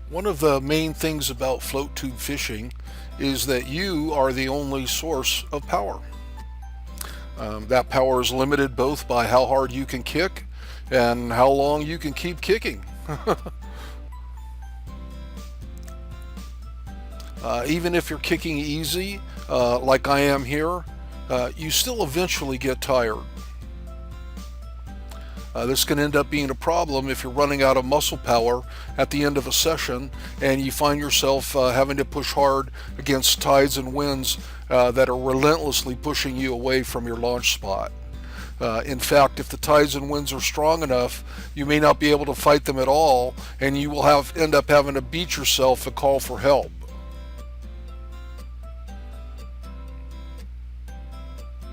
One of the main things about float tube fishing is that you are the only source of power. That power is limited both by how hard you can kick and how long you can keep kicking. Even if you're kicking easy, like I am here, you still eventually get tired. This can end up being a problem if you're running out of muscle power at the end of a session and you find yourself having to push hard against tides and winds that are relentlessly pushing you away from your launch spot. In fact, if the tides and winds are strong enough, you may not be able to fight them at all, and you will end up having to beat yourself and call for help.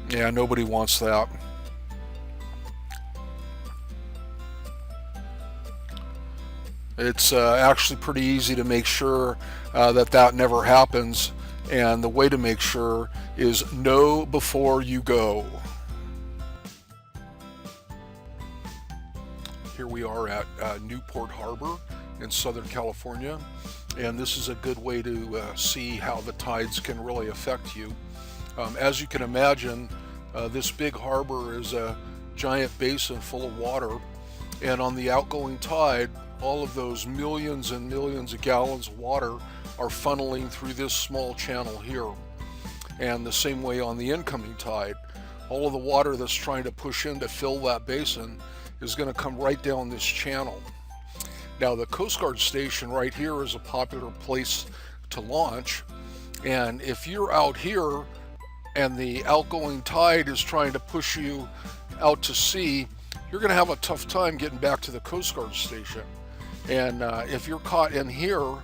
Yeah, nobody wants that. It's actually pretty easy to make sure that never happens, and the way to make sure is know before you go. Here we are at Newport Harbor in Southern California, and this is a good way to see how the tides can really affect you. As you can imagine, this big harbor is a giant basin full of water, and on the outgoing tide, all of those millions and millions of gallons of water are funneling through this small channel here. And the same way on the incoming tide, all of the water that's trying to push in to fill that basin is going to come right down this channel. Now, the Coast Guard station right here is a popular place to launch, and if you're out here and the outgoing tide is trying to push you out to sea, you're going to have a tough time getting back to the Coast Guard station. And if you're caught in here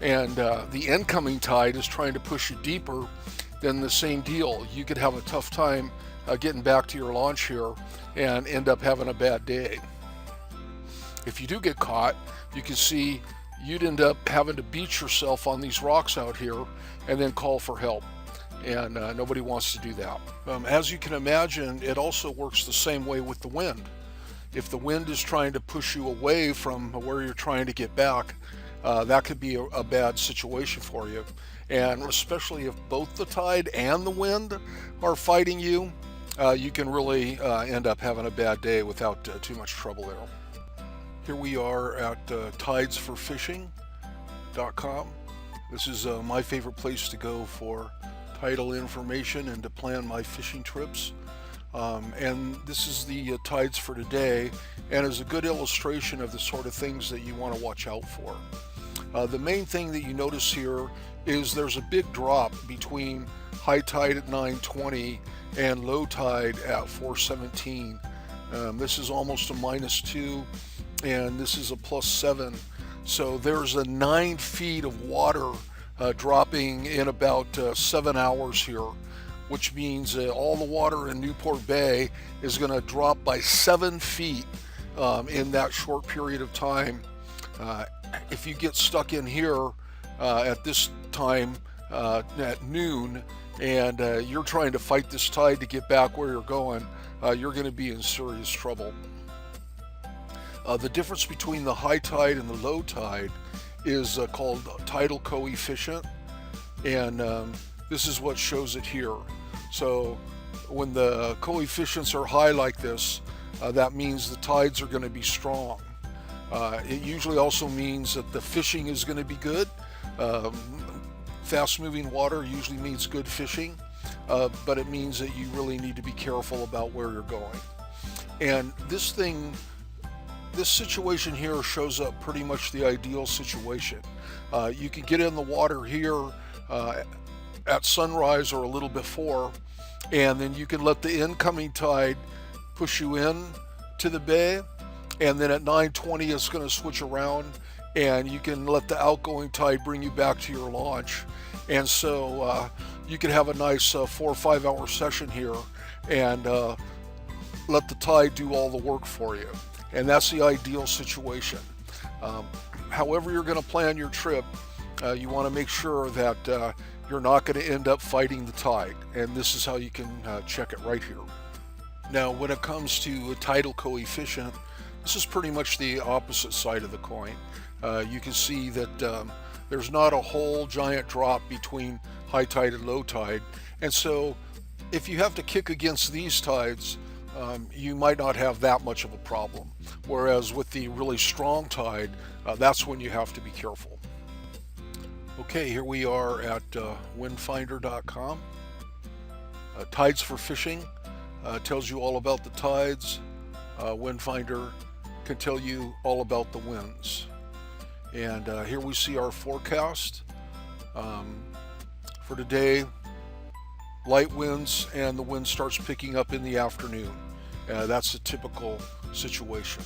and the incoming tide is trying to push you deeper, then the same deal. You could have a tough time getting back to your launch here and end up having a bad day. If you do get caught, you can see you'd end up having to beat yourself on these rocks out here and then call for help. And nobody wants to do that. As you can imagine, it also works the same way with the wind. If the wind is trying to push you away from where you're trying to get back, that could be a bad situation for you. And especially if both the tide and the wind are fighting you, you can really end up having a bad day without too much trouble there. Here we are at tidesforfishing.com. This is my favorite place to go for tidal information and to plan my fishing trips. And this is the tides for today, and is a good illustration of the sort of things that you want to watch out for. The main thing that you notice here is there's a big drop between high tide at 9:20 and low tide at 4:17. This is almost a -2, and this is a +7. So there's a 9 feet of water dropping in about 7 hours here, which means all the water in Newport Bay is going to drop by 7 feet in that short period of time. If you get stuck in here at this time at noon and you're trying to fight this tide to get back where you're going, you're going to be in serious trouble. The difference between the high tide and the low tide is called tidal coefficient, and this is what shows it here. So when the coefficients are high like this, that means the tides are going to be strong. It usually also means that the fishing is going to be good. Fast moving water usually means good fishing, but it means that you really need to be careful about where you're going. And this situation here shows up pretty much the ideal situation. You can get in the water here at sunrise or a little before, and then you can let the incoming tide push you in to the bay, and then at 9:20 it's going to switch around and you can let the outgoing tide bring you back to your launch. And so you can have a nice 4 or 5 hour session here and let the tide do all the work for you. And that's the ideal situation. However you're going to plan your trip, you want to make sure that you're not going to end up fighting the tide. And this is how you can check it right here. Now, when it comes to a tidal coefficient, this is pretty much the opposite side of the coin. you can see that there's not a whole giant drop between high tide and low tide. And so if you have to kick against these tides, you might not have that much of a problem. Whereas with the really strong tide, that's when you have to be careful. Okay, here we are at windfinder.com. Tides for fishing tells you all about the tides. Windfinder can tell you all about the winds. And here we see our forecast for today. Light winds, and the wind starts picking up in the afternoon. That's a typical situation.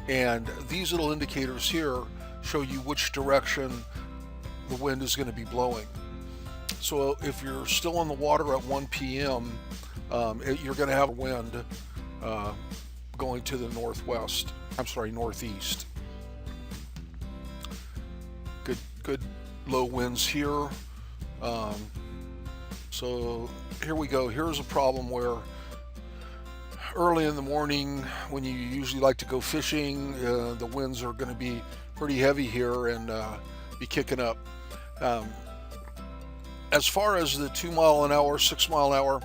And these little indicators here show you which direction the wind is going to be blowing. So if you're still on the water at 1 p.m., you're going to have wind going to the northeast. Good low winds here. So here we go. Here's a problem where early in the morning, when you usually like to go fishing, the winds are going to be pretty heavy here and be kicking up. As far as the 2 mile an hour, 6 mile an hour,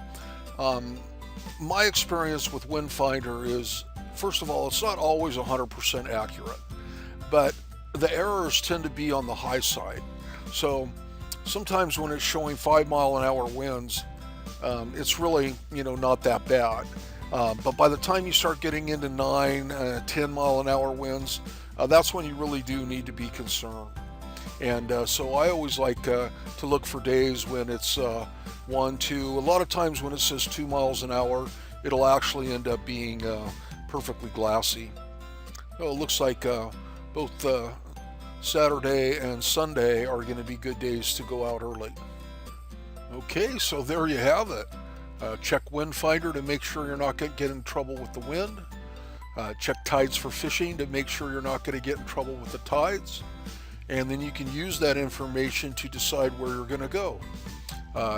my experience with Windfinder is, first of all, it's not always 100% accurate, but the errors tend to be on the high side. So sometimes when it's showing 5 mile an hour winds, it's really, not that bad. But by the time you start getting into 9, 10 mile an hour winds, that's when you really do need to be concerned. And so I always like to look for days when it's 1, 2. A lot of times when it says 2 miles an hour, it'll actually end up being perfectly glassy. Well, it looks like both Saturday and Sunday are going to be good days to go out early. Okay, so there you have it. Check Windfinder to make sure you're not going to get in trouble with the wind. Check Tides for fishing to make sure you're not going to get in trouble with the tides. And then you can use that information to decide where you're going to go.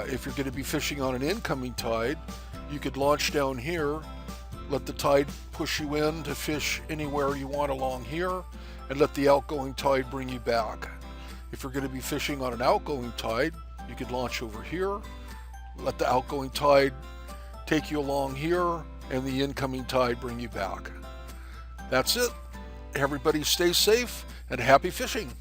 If you're going to be fishing on an incoming tide, you could launch down here, let the tide push you in to fish anywhere you want along here, and let the outgoing tide bring you back. If you're going to be fishing on an outgoing tide, you could launch over here, let the outgoing tide take you along here, and the incoming tide bring you back. That's it. Everybody stay safe and happy fishing.